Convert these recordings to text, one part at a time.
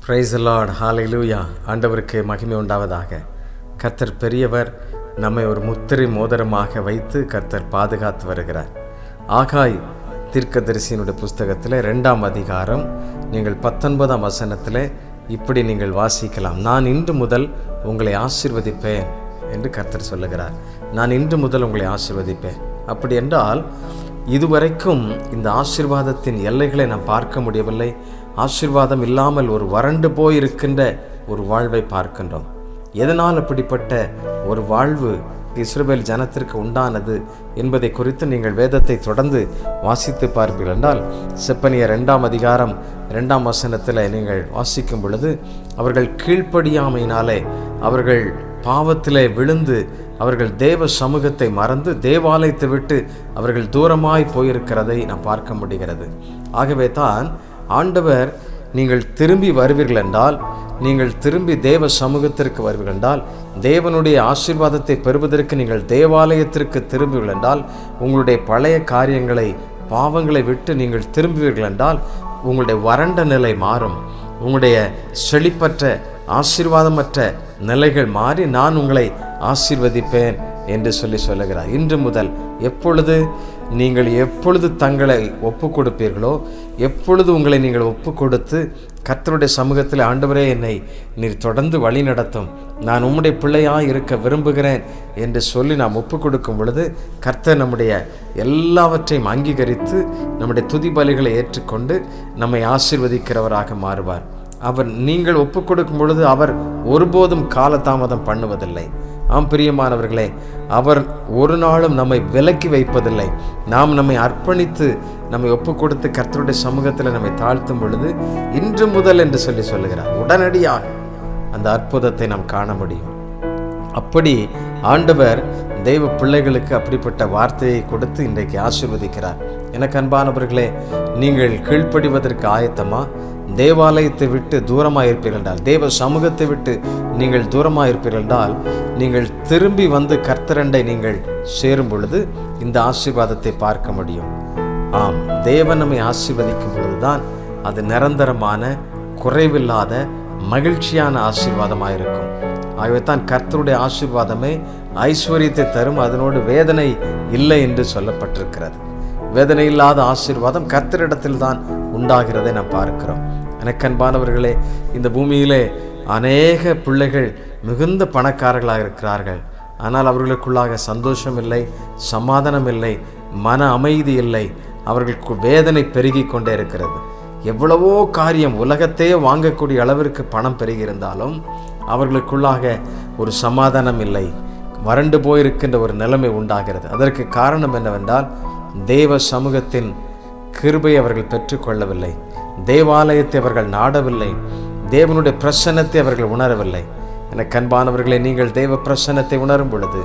Praise the Lord, ஹalleluya. ஆண்டவருக்கு மகிமை உண்டாவதாக. கர்த்தர் பெரியவர். நம்மை ஒரு முத்திரை மோதிரமாக வைத்து கர்த்தர் பாதுகாத்து வருகிறார். ஆகாய் தீர்க்கதரிசியினுடைய புஸ்தகத்தில் 2ஆம் அதிகாரம் நீங்கள் 19ஆம் வசனத்தில் இப்படி நீங்கள் வாசிக்கலாம். நான் இன்று முதல் உங்களை ஆசீர்வதிப்பேன் என்று கர்த்தர் சொல்லுகிறார். நான் இன்று முதல் உங்களை ஆசீர்வதிப்பேன். அப்படி என்றால் இதுவரைக்கும் இந்த ஆசீர்வாதத்தின் எல்லைகளை நாம் பார்க்க முடியவில்லை. ஆசீர்வாதம் இல்லாமல் ஒரு வறண்டு போயிருக்கின்ற ஒரு வாழ்வை பார்க்கின்றோம். எதனால் அப்படிப்பட்ட ஒரு வாழ்வு இஸ்ரவேல் ஜனத்திற்கு உண்டானது என்பதை குறித்து நீங்கள் வேதத்தை தொடர்ந்து வாசித்து பார்ப்பீர்கள் என்றால், செப்பனியர் 2ஆம் அதிகாரம் 2ஆம் வசனத்தில் நீங்கள் வாசிக்கும் பொழுது, அவர்கள் கீழ்ப்படியாமையினாலே அவர்கள் பாவத்திலே விழுந்து அவர்கள் தேவ சமூகத்தை மறந்து தேவாலயத்தை விட்டு அவர்கள் தூரமாய் போயிருக்கிறதை நாம் பார்க்க முடிகிறது. ஆகவே தான் ஆண்டவர், நீங்கள் திரும்பி வருவீர்கள் என்றால், நீங்கள் திரும்பி தேவ சமூகத்திற்கு வருவீர்கள் என்றால், தேவனுடைய ஆசீர்வாதத்தை பெறுவதற்கு நீங்கள் தேவாலயத்திற்கு திரும்புவீர்கள் என்றால், உங்களுடைய பழைய காரியங்களை பாவங்களை விட்டு நீங்கள் திரும்புவீர்கள் என்றால் உங்களுடைய வறண்ட நிலை மாறும். உங்களுடைய செழிப்பற்ற ஆசீர்வாதமற்ற நிலைகள் மாறி நான் உங்களை ஆசீர்வதிப்பேன் என்று சொல்லுகிறார். இன்று முதல் நீங்கள் எப்பொழுது தங்களை ஒப்பு கொடுப்பீர்களோ, எப்பொழுது உங்களை நீங்கள் ஒப்பு கொடுத்து கர்த்தருடைய சமூகத்தில், ஆண்டவரே என்னை நீர் தொடர்ந்து வழி நடத்தும், நான் உம்முடைய பிள்ளையாக இருக்க விரும்புகிறேன் என்று சொல்லி நாம் ஒப்பு கொடுக்கும் பொழுது கர்த்தர் நம்முடைய எல்லாவற்றையும் அங்கீகரித்து நம்முடைய துதி பலிகளை ஏற்றுக்கொண்டு நம்மை ஆசீர்வதிக்கிறவராக மாறுவார். நீங்கள் ஒப்பு கொடுக்கும் பொழுது அவர் ஒருபோதும் காலதாமதம் பண்ணுவதில்லை. ஆம் பிரியமானவர்களே, அவர் ஒரு நாளும் நம்மை விலக்கி வைப்பதில்லை. நாம் நம்மை அர்ப்பணித்து நம்மை ஒப்பு கொடுத்து கர்த்தருடைய சமூகத்தில் நம்மை தாழ்த்தும் பொழுது இன்று முதல் என்று சொல்லுகிறார். உடனடியாக அந்த அற்புதத்தை நாம் காண முடியும். அப்படி ஆண்டவர் தெய்வ பிள்ளைகளுக்கு அப்படிப்பட்ட வார்த்தையை கொடுத்து இன்றைக்கு ஆசீர்வதிக்கிறார். எனக்கு அன்பானவர்களே, நீங்கள் கீழ்ப்படிவதற்கு ஆயத்தமா? தேவாலயத்தை விட்டு தூரமாக இருப்பீர்கள் என்றால், தேவ சமூகத்தை விட்டு நீங்கள் தூரமாக இருப்பீர்கள் என்றால், நீங்கள் திரும்பி வந்து கர்த்தரண்டை நீங்கள் சேரும் பொழுது இந்த ஆசீர்வாதத்தை பார்க்க முடியும். ஆம், தேவன் நம்மை ஆசீர்வதிக்கும் பொழுதுதான் அது நிரந்தரமான, குறைவில்லாத, மகிழ்ச்சியான ஆசீர்வாதமாக இருக்கும். ஆகவே தான் கர்த்தருடைய ஆசீர்வாதமே ஐஸ்வர்யத்தை தரும், அதனோடு வேதனை இல்லை என்று சொல்லப்பட்டிருக்கிறது. வேதனை இல்லாத ஆசீர்வாதம் கர்த்தரிடத்தில் தான் உண்டாகிறதை நாம் பார்க்கிறோம். எனக்கு அன்பானவர்களே, இந்த பூமியிலே அநேக பிள்ளைகள் மிகுந்த பணக்காரர்களாக இருக்கிறார்கள். ஆனால் அவர்களுக்குள்ளாக சந்தோஷம் இல்லை, சமாதானம் இல்லை, மன அமைதி இல்லை. அவர்களுக்கு வேதனை பெருகி கொண்டே இருக்கிறது. எவ்வளவோ காரியம், உலகத்தையே வாங்கக்கூடிய அளவிற்கு பணம் பெருகியிருந்தாலும் அவர்களுக்குள்ளாக ஒரு சமாதானம் இல்லை. வறண்டு போயிருக்கின்ற ஒரு நிலைமை உண்டாகிறது. அதற்கு காரணம் என்னவென்றால், தேவ சமூகத்தின் கிருபை அவர்கள் பெற்றுக்கொள்ளவில்லை, தேவாலயத்தை அவர்கள் நாடவில்லை, தேவனுடைய பிரசன்னத்தை அவர்கள் உணரவில்லை. எனக்கு அன்பானவர்களே, நீங்கள் தேவ பிரசன்னத்தை உணரும் பொழுது,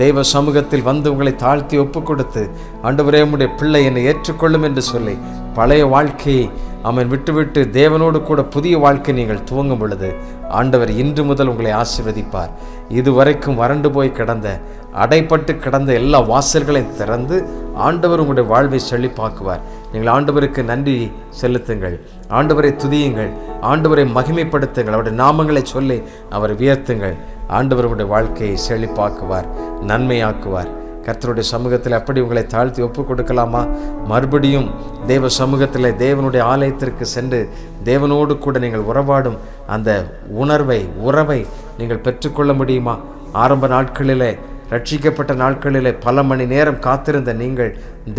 தேவ சமூகத்தில் வந்து உங்களை தாழ்த்தி ஒப்பு கொடுத்து, ஆண்டவரே உம்முடைய பிள்ளை என்னை ஏற்றுக்கொள்ளும் என்று சொல்லி பழைய வாழ்க்கையை அவன் விட்டுவிட்டு தேவனோடு கூட புதிய வாழ்க்கை நீங்கள் துவங்கும் பொழுது ஆண்டவர் இன்று முதல் உங்களை ஆசீர்வதிப்பார். இதுவரைக்கும் வறண்டு போய் கிடந்த, அடைப்பட்டு கிடந்த எல்லா வாசல்களையும் திறந்து ஆண்டவர் உங்களுடைய வாழ்வை செழிப்பாக்குவார். நீங்கள் ஆண்டவருக்கு நன்றி செலுத்துங்கள், ஆண்டவரை துதியுங்கள், ஆண்டவரை மகிமைப்படுத்துங்கள், அவருடைய நாமங்களை சொல்லி அவரை உயர்த்துங்கள். ஆண்டவர் உங்களுடைய வாழ்க்கையை செழிப்பாக்குவார், நன்மையாக்குவார். கர்த்தருடைய சமூகத்தில் அப்படி உங்களை தாழ்த்தி ஒப்பு கொடுக்கலாமா? மறுபடியும் தேவ சமூகத்தில், தேவனுடைய ஆலயத்திற்கு சென்று தேவனோடு கூட நீங்கள் உறவாடும் அந்த உறவை நீங்கள் பெற்றுக்கொள்ள முடியுமா? ஆரம்ப நாட்களிலே, ரட்சிக்கப்பட்ட நாட்களிலே பல மணி நேரம் காத்திருந்த நீங்கள்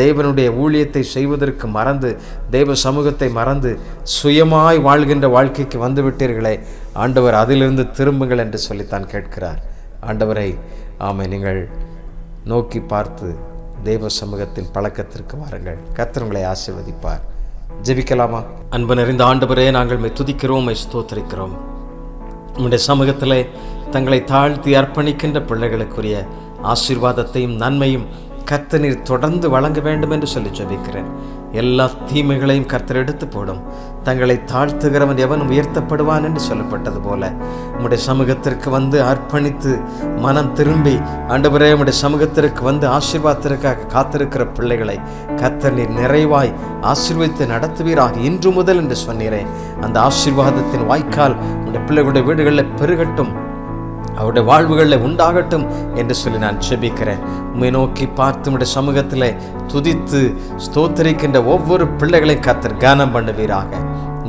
தேவனுடைய ஊழியத்தை செய்வதற்கு மறந்து, தேவ சமூகத்தை மறந்து சுயமாய் வாழ்கின்ற வாழ்க்கைக்கு வந்துவிட்டீர்களே. ஆண்டவர் அதிலிருந்து திரும்புங்கள் என்று சொல்லித்தான் கேட்கிறார். ஆண்டவரை நீங்கள் நோக்கி பார்த்து தேவ சமூகத்தின் பழக்கத்திற்கு வாருங்கள். கர்த்தர் உங்களை ஆசீர்வதிப்பார். ஜெபிக்கலாமா? அன்பு நிறைந்த ஆண்டவரே, நாங்கள் துதிக்கிறோம், ஸ்தோத்திரிக்கிறோம். உம்முடைய சமூகத்திலே தங்களை தாழ்த்தி அர்ப்பணிக்கின்ற பிள்ளைகளுக்குரிய ஆசீர்வாதத்தையும் நன்மையும் கர்த்தர் நீர் தொடர்ந்து வழங்க வேண்டும் என்று சொல்லி ஜெபிக்கிறேன். எல்லா தீமைகளையும் கர்த்தர் எடுத்து போடும். தங்களை தாழ்த்துகிறவன் எவனும் உயர்த்தப்படுவான் என்று சொல்லப்பட்டது போல உம்முடைய சமூகத்திற்கு வந்து அர்ப்பணித்து மனம் திரும்பி ஆண்டவரே உம்முடைய சமூகத்திற்கு வந்து ஆசீர்வாதத்திற்காக காத்திருக்கிற பிள்ளைகளை கர்த்தர் நீர் நிறைவாய் ஆசீர்வதித்து நடத்துவீராக இன்று முதல் என்று சொன்னீரே. அந்த ஆசீர்வாதத்தின் வாய்க்கால் உம்முடைய பிள்ளைகளுடைய வீடுகளில் பெருகட்டும், அவருடைய வாழ்வுகளில் உண்டாகட்டும் என்று சொல்லி நான் ஜெபிக்கிறேன். உம்மை நோக்கி பார்த்து உம்முடைய சமூகத்தில் துதித்து ஸ்தோத்திரிக்கின்ற ஒவ்வொரு பிள்ளைகளையும் கர்த்தர் கனம் பண்ணுவீராக,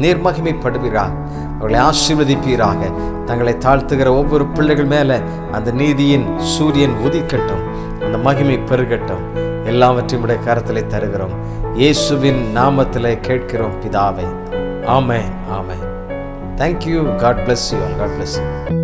நீர் மகிமைப்படுவீராக, அவர்களை ஆசீர்வதிப்பீராக. தங்களை தாழ்த்துகிற ஒவ்வொரு பிள்ளைகள் மேலே அந்த நீதியின் சூரியன் உதிக்கட்டும், அந்த மகிமை பெருகட்டும். எல்லாவற்றையும் உடைய கரத்திலே தருகிறோம். இயேசுவின் நாமத்திலே கேட்கிறோம் பிதாவே. ஆமென், ஆமென். Thank you. God bless you. God bless you.